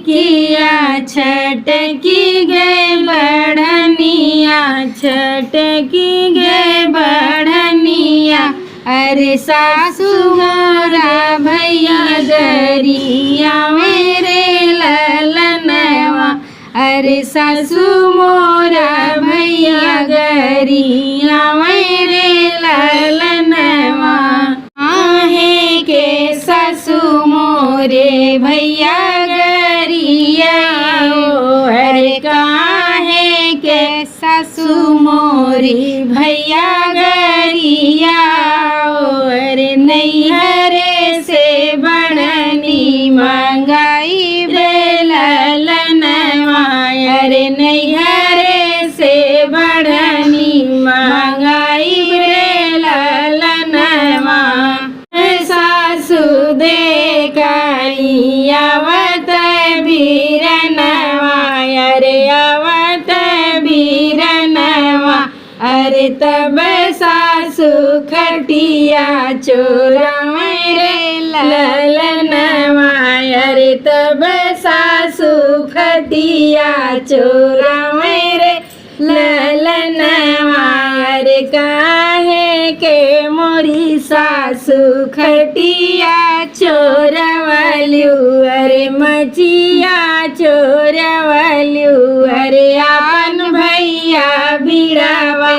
किया छटकी गए बढ़निया, छटकी गए बढ़निया। अरे सासू मोरा भैया गरिया मेरे ललनवा, अरे सासू मोरा भैया गरिया मेरे ललनवा। आहे के सासू मोरे भैया गरिया, अरे काहे के सासू मोरी भैया गरिया। अरे नैहरे से बढ़नी महंगाई बेललनवा, अरे नैहरे से बढ़नी महंगाई बेललनवा। सासू देखाई आवत बीरनवा, अरे आवत बीरनवा। अरे तब सासू खटिया चोरा मेरे ललनवा, अरे तब सासू खटिया चोरा मेरे ललनवा। अरे काहे के मोरी सासू खटिया चोरवलू, अरे मचिया चोरवलू। अरे आपन भैया भिड़ावा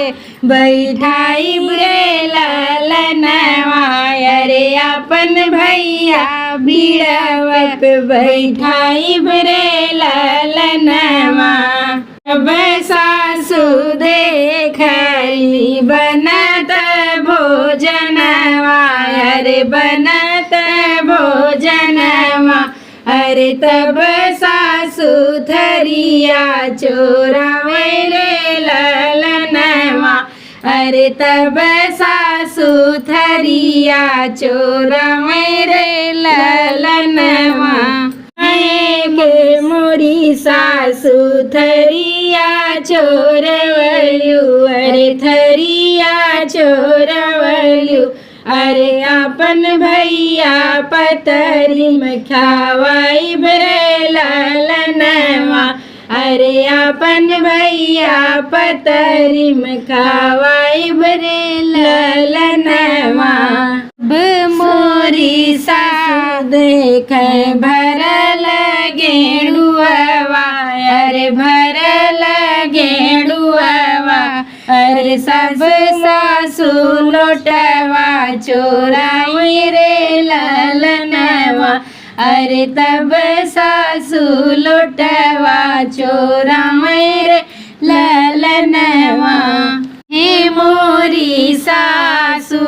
बैठाई रे ललनवा, अरे आपन भैया भिड़ावा बैठाई रे ललनवा। अब सासू देखली बनत भोजनवा, अरे बनत भोजनवा। अरे तब सासू थरिया चोरावे रे ललनवा, अरे तब सासू थरिया चोरावे रे ललनवा। के मोरी सासू थरिया चोरवलू, अरे थरिया चोरवलू। अरे आपन भैया पतरी में खावाई रे ललनवा, अरे आपन भैया पतरी में खावाई रे ललनवा। मोरी सासू देख भरल गेड़ुआ, अरे भरल गेड़ुआ। अरे सब सासू लोटवा चोराई रे ललनवा, अरे तब सासू लोटवा चोराई रे ललनवा। हे मोरी सासू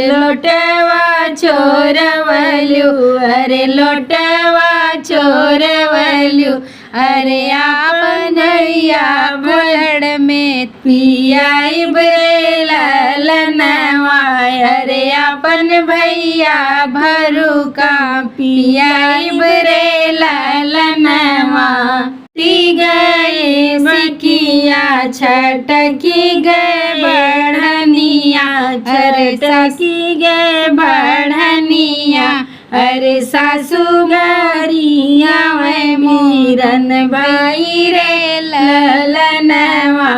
लोटवा चोरवलू, अरे लोटवा चोरवलू। अरे आपन भैया भड़ में पियाई रे ललनवा, अरे आपन भैया भरू का पियाई रे ललनवा। गए सखिया छटकी गए बढ़निया, छटकी गए बढ़निया। अरे सासू गरिया मीरन भाई रे ललनवा,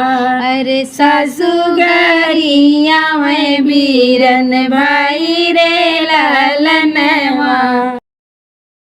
अरे सासू गरिया बीरन भाई रे